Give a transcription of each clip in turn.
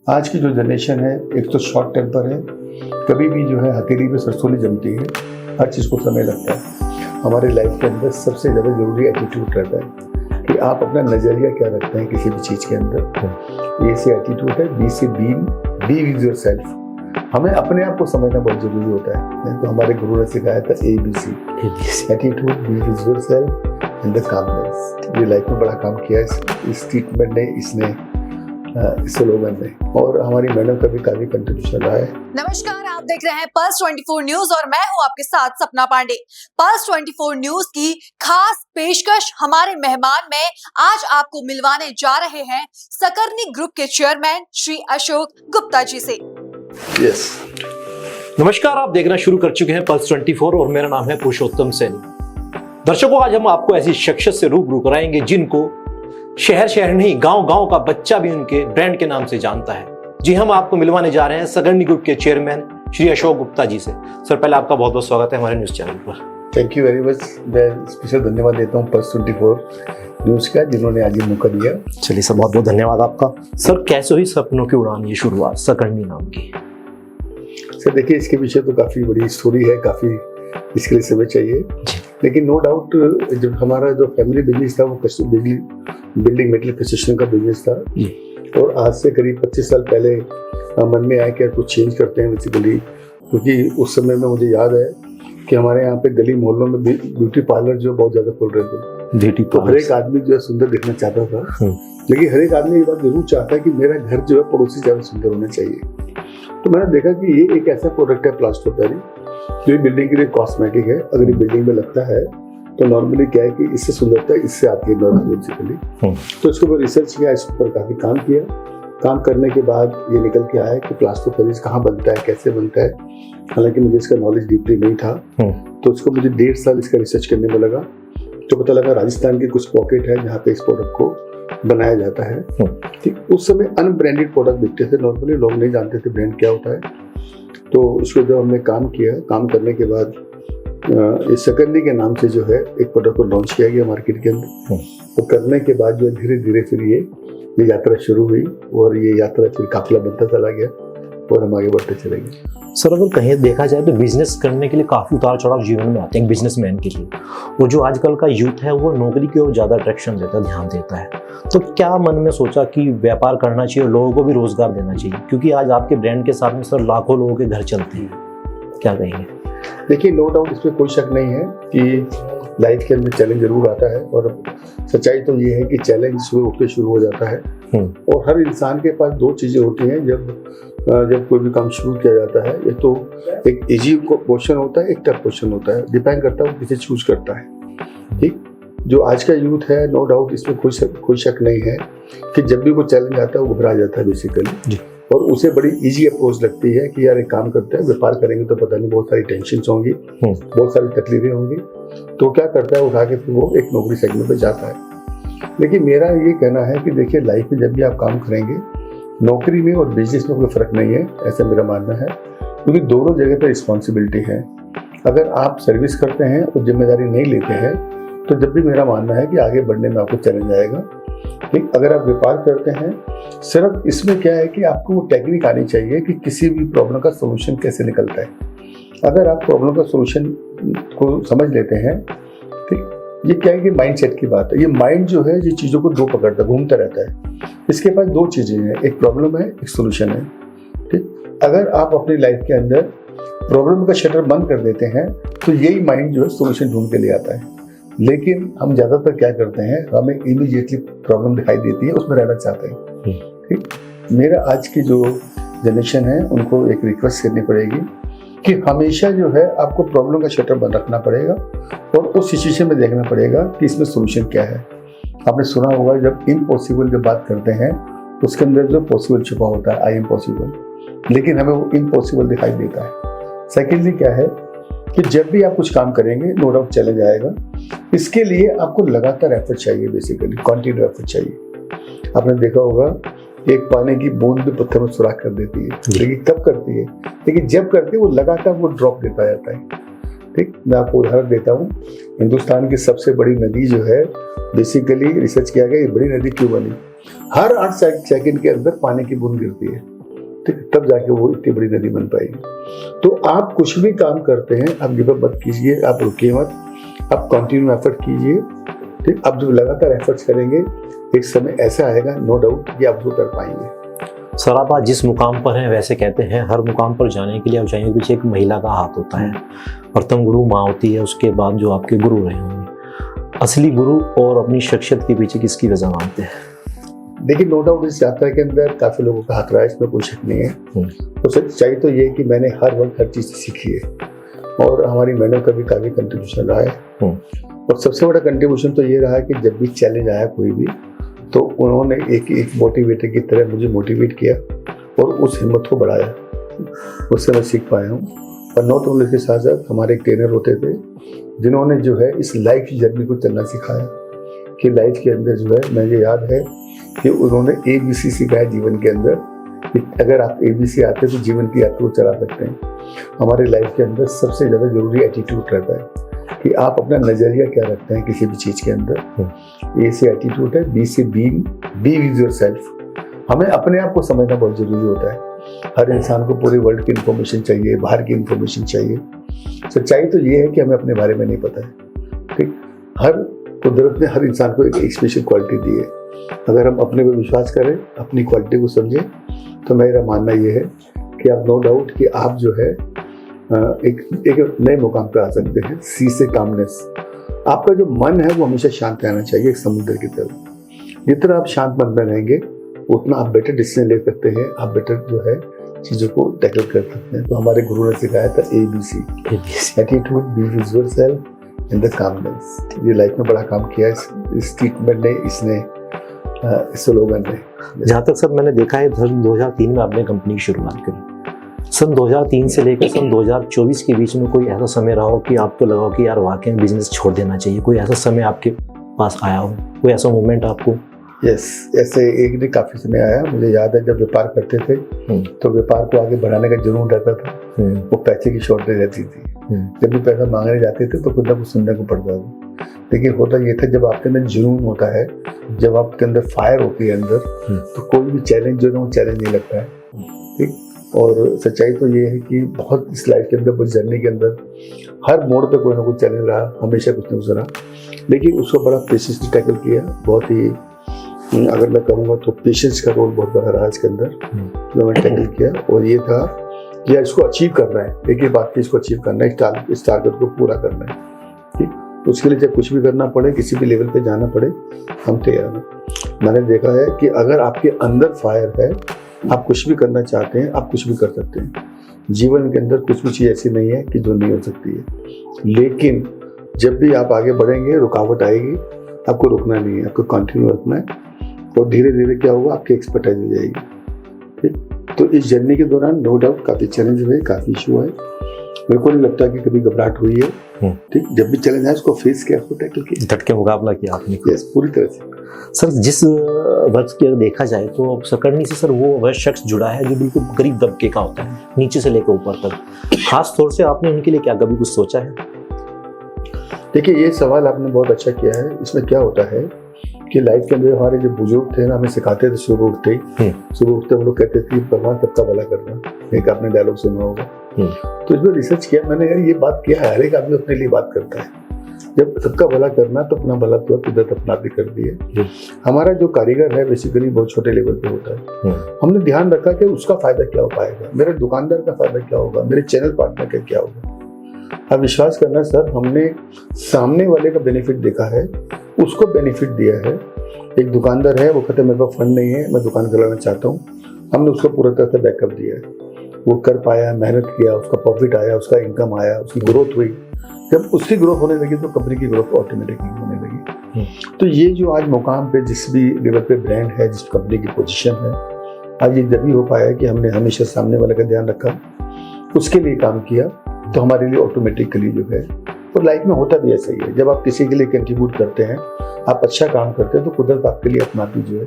आज की जो जनरेशन है, एक तो शॉर्ट टेम्पर है, कभी भी जो है हथेली पे सरसों नहीं जमती है, हर चीज़ को समय लगता है। हमारे लाइफ के अंदर सबसे ज़्यादा जरूरी एटीट्यूड रहता है कि आप अपना नज़रिया क्या रखते हैं किसी भी चीज़ के अंदर। ये से एटीट्यूड है, बी से बी विद योर सेल्फ। हमें अपने आप को समझना बहुत जरूरी होता है। नहीं तो हमारे गुरु ने सिखाया था ABC attitude, be with your self and the calmness. ये लाइफ में बड़ा काम किया इस ट्रीटमेंट ने, इसने स्लोगन में, और हमारी मैडम का भी काफी कंट्रीब्यूशन रहा है। नमस्कार, आप देख रहे हैं पल्स 24 न्यूज और मैं हूं आपके साथ सपना पांडे। पल्स 24 न्यूज की खास पेशकश हमारे मेहमान में आज आपको मिलवाने जा रहे हैं सकरनी ग्रुप के चेयरमैन श्री अशोक गुप्ता जी से। यस, नमस्कार, आप देखना शुरू कर चुके हैं पल्स 24 और मेरा नाम है पुरुषोत्तम सैनी। दर्शकों, आज हम आपको ऐसी शख्सियत से रूबरू कराएंगे जिनको शहर शहर नहीं, गांव गांव का बच्चा भी उनके ब्रांड के नाम से जानता है। जी, हम आपको मिलवाने जा रहे हैं सकरनी ग्रुप के चेयरमैन श्री अशोक गुप्ता जी से। सर, पहले आपका बहुत बहुत स्वागत है हमारे न्यूज चैनल पर। Thank you very much. मैं स्पेशल धन्यवाद देता हूँ पल्स 24 न्यूज का, जिन्होंने आज ये मौका दिया। चलिए सर, बहुत बहुत धन्यवाद आपका। सर, कैसे हुई सपनों की उड़ान, ये शुरुआत सकरनी नाम की? सर देखिए, इसके पीछे तो काफी बड़ी स्टोरी है, काफी इसके लिए समय चाहिए, लेकिन नो डाउट जब हमारा जो फैमिली बिजनेस था वो बिल्डिंग मेटल कंस्ट्रक्शन का बिजनेस था, और आज से करीब 25 साल पहले मन में आया कि कुछ चेंज करते हैं बेसिकली। क्योंकि उस समय में मुझे याद है कि हमारे यहाँ पे गली मोहल्लों में ब्यूटी पार्लर जो बहुत ज्यादा खुल रहे थे, तो हर एक आदमी जो है सुंदर दिखना चाहता था, लेकिन हर एक आदमी ये बात जरूर चाहता है कि मेरा घर जो है पड़ोसी ज्यादा सुंदर होना चाहिए। तो मैंने देखा कि ये एक ऐसा प्रोडक्ट है प्लास्टर ऑफ पेरिस, जो बिल्डिंग के लिए कॉस्मेटिक है। अगर ये बिल्डिंग में लगता है तो नॉर्मली क्या है कि इससे सुंदरता इससे आती है नॉर्मली बेसिकली। तो इसको मैं रिसर्च किया, इस पर काफी काम किया। काम करने के बाद ये निकल के आया कि प्लास्टर ऑफ पेरिस कहाँ बनता है, कैसे बनता है। हालांकि मुझे इसका नॉलेज डीपली नहीं था, तो इसको मुझे 1.5 साल इसका रिसर्च करने में लगा। तो पता लगा राजस्थान के कुछ पॉकेट है जहाँ पे इस प्रोडक्ट को बनाया जाता है। ठीक, उस समय अनब्रांडेड प्रोडक्ट बिकते थे, नॉर्मली लोग नहीं जानते थे ब्रांड क्या होता है। तो इसको जब हमने काम किया, काम करने के बाद इस सकरनी के नाम से जो है एक प्रोडक्ट को लॉन्च किया गया मार्केट के अंदर। तो करने के बाद जो धीरे धीरे फिर ये यात्रा शुरू हुई, और ये यात्रा फिर काफिला बनता चला गया और हम आगे बढ़ते चले गए। सर, अगर कहीं देखा जाए तो बिजनेस करने के लिए काफी उतार चढ़ाव जीवन में आते हैं बिजनेसमैन के लिए, और जो आजकल का यूथ है वो नौकरी की ओर ज्यादा अट्रैक्शन देता है, ध्यान देता है। तो क्या मन में सोचा कि व्यापार करना चाहिए, लोगों को भी रोजगार देना चाहिए, क्योंकि आज आपके ब्रांड के साथ में सर लाखों लोगों के घर चलते हैं, क्या कहेंगे? देखिए, नो डाउट इसमें कोई शक नहीं है कि लाइफ के अंदर चैलेंज जरूर आता है, और सच्चाई तो ये है कि चैलेंज सुबह उठ के शुरू हो जाता है। और हर इंसान के पास 2 चीजें होती हैं जब कोई भी काम शुरू किया जाता है। ये तो एक इजी क्वेश्चन होता है, एक टफ क्वेश्चन होता है, डिपेंड करता है वो किसे चूज करता है। ठीक, जो आज का यूथ है, नो डाउट इसमें कोई शक नहीं है कि जब भी कोई चैलेंज आता है वो घबरा जाता है बेसिकली, और उसे बड़ी इजी अप्रोच लगती है कि यार एक काम करते हैं, व्यापार करेंगे तो पता नहीं बहुत सारी टेंशन होंगी, बहुत सारी तकलीफें होंगी। तो क्या करता है, उठा के फिर वो एक नौकरी सेगमेंट पे जाता है। लेकिन मेरा ये कहना है कि देखिए, लाइफ में जब भी आप काम करेंगे, नौकरी में और बिजनेस में कोई फर्क नहीं है, ऐसा मेरा मानना है, क्योंकि दोनों जगह पर रिस्पॉन्सिबिलिटी है। अगर आप सर्विस करते हैं और जिम्मेदारी नहीं लेते हैं, तो जब भी मेरा मानना है कि आगे बढ़ने में आपको चैलेंज आएगा। ठीक, अगर आप व्यापार करते हैं, सिर्फ इसमें क्या है कि आपको वो टेक्निक आनी चाहिए कि किसी भी प्रॉब्लम का सोल्यूशन कैसे निकलता है। अगर आप प्रॉब्लम का सोल्यूशन को समझ लेते हैं, ठीक, ये क्या है कि माइंड सेट की बात है। ये माइंड जो है ये चीज़ों को 2 पकड़ता है, घूमता रहता है। इसके पास 2 चीज़ें हैं, एक प्रॉब्लम है, एक सोल्यूशन है। ठीक, अगर आप अपनी लाइफ के अंदर प्रॉब्लम का शटर बंद कर देते हैं, तो यही माइंड जो है सोल्यूशन ढूंढ के ले आता है। लेकिन हम ज़्यादातर क्या करते हैं, हमें इमीडिएटली प्रॉब्लम दिखाई देती है, उसमें रहना चाहते हैं। ठीक, मेरा आज की जो जनरेशन है उनको एक रिक्वेस्ट करनी पड़ेगी कि हमेशा जो है आपको प्रॉब्लम का शटर बंद रखना पड़ेगा, और उस सिचुएशन में देखना पड़ेगा कि इसमें सोल्यूशन क्या है। आपने सुना होगा जब इम्पॉसिबल जब बात करते हैं, उसके अंदर जो पॉसिबल छुपा होता है, आई एम पॉसिबल, लेकिन हमें वो इम्पॉसिबल दिखाई देता है। सेकेंडली क्या है कि जब भी आप कुछ काम करेंगे, नो डाउट चैलेंज आएगा। इसके लिए आपको लगातार एफर्ट चाहिए, बेसिकली कंटिन्यू एफर्ट चाहिए। आपने देखा होगा एक पानी की बूंद भी पत्थर में सुराख कर देती है, लेकिन कब करती है, लेकिन जब करती है वो लगातार वो ड्रॉप देता जाता है। ठीक, मैं आपको उदाहरण देता हूँ। हिंदुस्तान की सबसे बड़ी नदी जो है, बेसिकली रिसर्च किया गया ये बड़ी नदी क्यों बनी, हर 8 सेकंड के अंदर पानी की बूंद गिरती है। ठीक, तब जाके वो इतनी बड़ी नदी बन पाएगी। तो आप कुछ भी काम करते हैं, आप गिव अप मत कीजिए, आप रुकिए मत, आप कंटिन्यू एफर्ट कीजिए। ठीक, आप जब लगातार एफर्ट्स करेंगे एक समय ऐसा आएगा, नो डाउट, कि आप उसको कर पाएंगे। सर आप आज जिस मुकाम पर हैं, वैसे कहते हैं हर मुकाम पर जाने के लिए आप जाएंगे पीछे एक महिला का हाथ होता है। प्रथम गुरु माँ होती है, उसके बाद जो आपके गुरु रहे होंगे। असली गुरु और अपनी शख्सियत के पीछे किसकी वजह मानते हैं? देखिए, नो डाउट इस यात्रा के अंदर काफी लोगों का हाथ रहा है, इसमें कोई शक नहीं है। तो सच्चाई तो ये है कि मैंने हर वक्त हर चीज सीखी है और हमारी मैडम का भी काफी कंट्रीब्यूशन रहा है। और सबसे बड़ा कंट्रीब्यूशन तो ये रहा कि जब भी चैलेंज आया कोई भी, तो उन्होंने एक मोटिवेटर की तरह मुझे मोटिवेट किया और उस हिम्मत को बढ़ाया। उससे मैं सीख पाया हूँ। और नॉट ओनली के साथ साथ हमारे एक ट्रेनर होते थे जिन्होंने जो है इस लाइफ जर्नी को चलना सिखाया कि लाइफ के अंदर जो है, मुझे याद है कि उन्होंने ABC सिखाया जीवन के अंदर कि अगर आप ABC आते तो जीवन की यात्रा को चला सकते हैं। हमारे लाइफ के अंदर सबसे ज़्यादा जरूरी एटीट्यूड रहता है कि आप अपना नज़रिया क्या रखते हैं किसी भी चीज़ के अंदर। ए से एटीट्यूड है, बी से बी विद योर सेल्फ। हमें अपने आप को समझना बहुत जरूरी होता है। हर इंसान को पूरे वर्ल्ड की इंफॉर्मेशन चाहिए, बाहर की इंफॉर्मेशन चाहिए। सच्चाई तो ये है कि हमें अपने बारे में नहीं पता है। ठीक, हर कुदरत ने हर इंसान को एक स्पेशल क्वालिटी दी है। अगर हम अपने पर विश्वास करें, अपनी क्वालिटी को समझें, तो मेरा मानना ये है कि आप नो डाउट कि आप जो है एक नए मुकाम पे आ सकते हैं। सी से कामनेस, आपका जो मन है वो हमेशा शांत रहना चाहिए, एक समुद्र की तरह। जितना आप शांत मन में रहेंगे उतना आप बेटर डिसीजन ले सकते हैं, आप बेटर जो है चीज़ों को टैकल कर सकते हैं। तो हमारे गुरु ने सिखाया था ABC, attitude, be with yourself and the calmness. ये लाइफ में बड़ा काम किया इस ट्रीटमेंट ने, इसने, इस स्लोगन ने। जहाँ तक सर मैंने देखा है, 2003 में आपने कंपनी की शुरुआत करी। सन 2003 से लेकर सन 2024 के बीच में कोई ऐसा समय रहा हो कि आपको लगा हो कि यार वाकई में बिजनेस छोड़ देना चाहिए? कोई ऐसा समय आपके पास आया हो, कोई ऐसा मोमेंट आपको? यस, ऐसे एक दिन काफी समय आया। मुझे याद है जब व्यापार करते थे तो व्यापार को आगे बढ़ाने का जुनून रहता था। वो पैसे की शॉर्टेज रहती थी। जब भी पैसा मांगने जाते थे तो कुछ ना कुछ सुनने को पड़ता था। लेकिन होता ये था, जब आपके अंदर जुनून होता है, जब आपके अंदर फायर होती है अंदर, तो कोई भी चैलेंज जो है वो चैलेंज नहीं लगता है। ठीक, और सच्चाई तो ये है कि बहुत इस लाइफ के अंदर, कुछ जर्नी के अंदर हर मोड़ पे कोई ना कुछ चैलेंज रहा, हमेशा कुछ ना कुछ रहा। लेकिन उसको बड़ा पेशेंस से टैकल किया। बहुत ही, अगर मैं कहूँगा तो पेशेंस का रोल बहुत बड़ा रहा इसके अंदर, जो मैंने टैकल किया। और ये था कि यार इसको अचीव करना है, एक ही बात की, इसको अचीव करना है, इस टारगेट को पूरा करना है। ठीक, तो उसके लिए चाहे कुछ भी करना पड़े, किसी भी लेवल पे जाना पड़े, हम तैयार हैं। मैंने देखा है कि अगर आपके अंदर फायर है, आप कुछ भी करना चाहते हैं, आप कुछ भी कर सकते हैं। जीवन के अंदर कुछ भी चीज़ ऐसी नहीं है कि जो नहीं हो सकती है। लेकिन जब भी आप आगे बढ़ेंगे, रुकावट आएगी, आपको रुकना नहीं है, आपको कंटिन्यू रखना है। और धीरे धीरे क्या होगा, आपकी एक्सपर्टाइज हो जाएगी। ठीक, तो इस जर्नी के दौरान नो डाउट काफ़ी चैलेंज हुए, काफ़ी इशू आए। मेरे को नहीं लगता कि कभी घबराहट हुई है। ठीक, जब भी चैलेंज आया उसको फेस किया, उसको टैकल किया, डट के मुकाबला किया आपने। यस, पूरी तरह से। सर जिस वर्ग की अगर देखा जाए तो सकर्णी से सर वो शख्स जुड़ा है जो बिल्कुल गरीब दबके का होता है, नीचे से लेकर ऊपर तक। खास तौर से आपने उनके लिए क्या कभी कुछ सोचा है? देखिए, ये सवाल आपने बहुत अच्छा किया है। इसमें क्या होता है कि लाइफ के अंदर हमारे जो बुजुर्ग थे ना, हमें सिखाते थे सुबह उठते ही, वो लोग कहते थे भगवान सबका भला करना। एक आपने डायलॉग सुना होगा। तो इसमें रिसर्च किया मैंने, यार ये बात किया है, हर एक आदमी अपने लिए बात करता है। जब सबका भला करना तो अपना भला तो कुदरत अपना भी कर दिए। हमारा जो कारीगर है बेसिकली बहुत छोटे लेवल पे होता है। हमने ध्यान रखा कि उसका फायदा क्या हो पाएगा, मेरे दुकानदार का फायदा क्या होगा, मेरे चैनल पार्टनर का क्या होगा। अब विश्वास करना सर, हमने सामने वाले का बेनिफिट देखा है, उसको बेनिफिट दिया है। एक दुकानदार है, वो कहते हैं मेरे पास फंड नहीं है, मैं दुकान चलाना चाहता हूँ। हमने उसको पूरा तरह से बैकअप दिया है। वो कर पाया, मेहनत किया, उसका प्रॉफिट आया, उसका इनकम आया, उसकी ग्रोथ हुई। जब उसकी ग्रोथ होने लगी तो कंपनी की ग्रोथ ऑटोमेटिकली होने लगी। तो ये जो आज मुकाम पे जिस भी लेवल पे ब्रांड है, जिस कंपनी की पोजीशन है, आज ये जब भी हो पाया कि हमने हमेशा सामने वाले का ध्यान रखा, उसके लिए काम किया, तो हमारे लिए ऑटोमेटिकली जो है, और लाइफ में होता भी ऐसा ही है। जब आप किसी के लिए कंट्रीब्यूट करते हैं, आप अच्छा काम करते हैं, तो कुदरत आपके लिए अपना भी जो है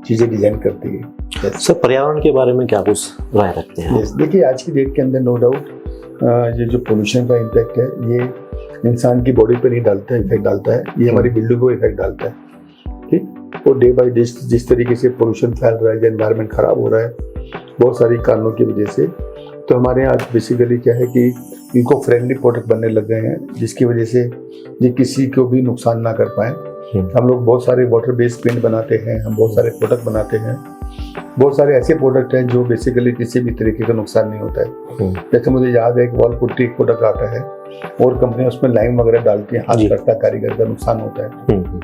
चीज़ें डिजाइन करती है। सर पर्यावरण के बारे में क्या कुछ राय रखते हैं? देखिए, आज की डेट के अंदर नो डाउट ये जो पोल्यूशन का इम्पैक्ट है, ये इंसान की बॉडी पे नहीं डालता है, इफेक्ट डालता है, ये हमारी बिल्डिंग को इफेक्ट डालता है। ठीक, और डे बाई डे जिस तरीके से पोल्यूशन फैल रहा है, जो एनवायरनमेंट खराब हो रहा है, बहुत सारी कारणों की वजह से। तो हमारे यहाँ बेसिकली क्या है कि इको फ्रेंडली प्रोडक्ट बनने लग गए हैं, जिसकी वजह से ये किसी को भी नुकसान ना कर पाए। हम लोग बहुत सारे वाटर बेस्ड पेंट बनाते हैं, हम बहुत सारे प्रोडक्ट बनाते हैं, बहुत सारे ऐसे प्रोडक्ट हैं जो बेसिकली किसी भी तरीके का नुकसान नहीं होता है। जैसे मुझे याद है एक वॉल पुट्टी एक प्रोडक्ट आता है और कंपनी उसमें लाइम वगैरह डालती है, हाथ करता कारीगर का नुकसान होता है।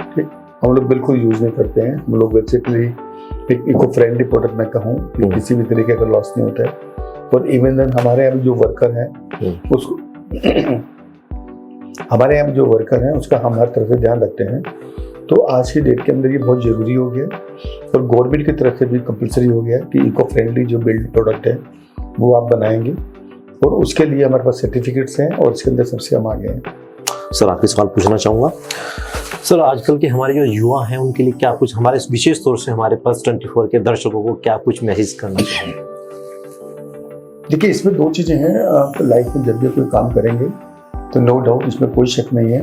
ठीक, हम लोग बिल्कुल यूज नहीं करते हैं। हम लोग बेसिकली एक इको फ्रेंडली प्रोडक्ट मैं कहूँ कि किसी भी तरीके का लॉस नहीं होता है। और इवन देन हमारे यहाँ जो वर्कर हैं उसको हमारे यहाँ जो वर्कर हैं उसका हम हर तरह से ध्यान रखते हैं। तो आज की डेट के अंदर ये बहुत ज़रूरी हो गया और गवर्नमेंट की तरफ से भी कंपलसरी हो गया कि इको फ्रेंडली जो बिल्ड प्रोडक्ट है वो आप बनाएंगे, और उसके लिए हमारे पास सर्टिफिकेट्स हैं और इसके अंदर सबसे हम आगे हैं। सर आखिरी सवाल पूछना चाहूँगा सर, आजकल के हमारे जो युवा हैं उनके लिए क्या कुछ हमारे विशेष तौर से हमारे पल्स 24 के दर्शकों को क्या कुछ मैसेज करना चाहिए? देखिए, इसमें दो चीज़ें हैं। आप लाइफ में जब भी कोई काम करेंगे तो नो डाउट इसमें कोई शक नहीं है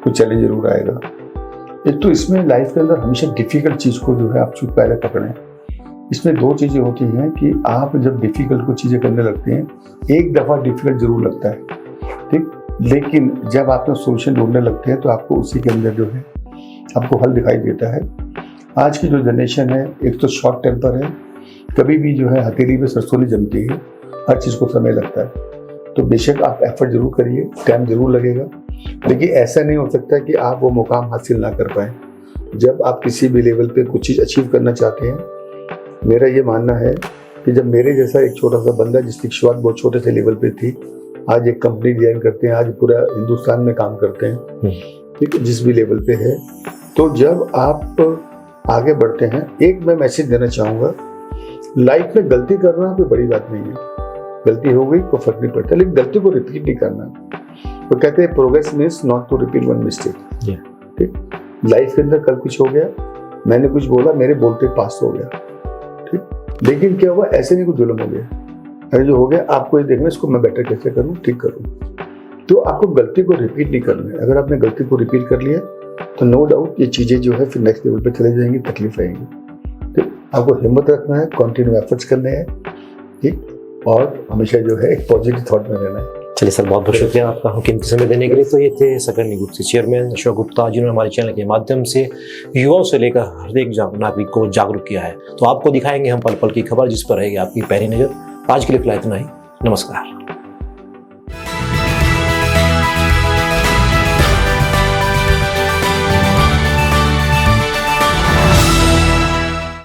कोई चैलेंज जरूर आएगा। एक तो इसमें लाइफ के अंदर हमेशा डिफिकल्ट चीज़ को जो है आप चुप पहले पकड़ें। इसमें दो चीज़ें होती हैं कि आप जब डिफिकल्ट को चीज़ें करने लगते हैं, एक दफ़ा डिफिकल्ट जरूर लगता है, ठीक, लेकिन जब आप सोल्यूशन ढूंढने लगते हैं तो आपको उसी के अंदर जो है आपको हल दिखाई देता है। आज की जो जनरेशन है एक तो शॉर्ट टेम्पर है, कभी भी जो है हथेली पे सरसों नहीं जमती है, हर चीज़ को समय लगता है। तो बेशक आप एफर्ट जरूर करिए, टाइम जरूर लगेगा, लेकिन ऐसा नहीं हो सकता कि आप वो मुकाम हासिल ना कर पाएँ। जब आप किसी भी लेवल पे कुछ चीज़ अचीव करना चाहते हैं, मेरा ये मानना है कि जब मेरे जैसा एक छोटा सा बंदा जिसकी शुरुआत बहुत छोटे से लेवल पे थी, आज एक कंपनी डिजाइन करते हैं, आज पूरा हिंदुस्तान में काम करते हैं, ठीक है, जिस भी लेवल पे है, तो जब आप आगे बढ़ते हैं, एक मैं मैसेज देना चाहूँगा, लाइफ में गलती करना कोई बड़ी बात नहीं है। गलती हो गई कोई फर्क नहीं पड़ता, लेकिन गलती को रिपीट नहीं करना। तो कहते हैं progress means not to repeat one mistake. ठीक, लाइफ के अंदर कल कुछ हो गया, मैंने कुछ बोला, मेरे बोलते पास हो गया, ठीक, लेकिन क्या हुआ, ऐसे नहीं कुछ जुल्म हो गया। अरे जो हो गया आपको ये देखना, इसको मैं बेटर कैसे करूँ, ठीक करूँ। तो आपको गलती को रिपीट नहीं करना है। अगर आपने गलती को रिपीट कर लिया तो नो डाउट ये चीज़ें जो है फिर नेक्स्ट लेवल पे चले जाएंगी, तकलीफ आएंगी। ठीक, आपको हिम्मत रखना है, कंटिन्यू एफर्ट्स करने हैं, ठीक, और हमेशा जो है एक पॉजिटिव थॉट में रहना है। चलिए सर, बहुत बहुत शुक्रिया आपका कीमती समय देने के लिए। तो ये थे सकर्नी ग्रुप के चेयरमैन अशोक गुप्ता, जिन्होंने हमारे चैनल के माध्यम से युवाओं से लेकर हर एक नागरिक को जागरूक किया है। तो आपको दिखाएंगे हम पल पल की खबर, जिस पर रहेगी आपकी पहली नजर। आज के लिए फिलहाल इतना ही, नमस्कार।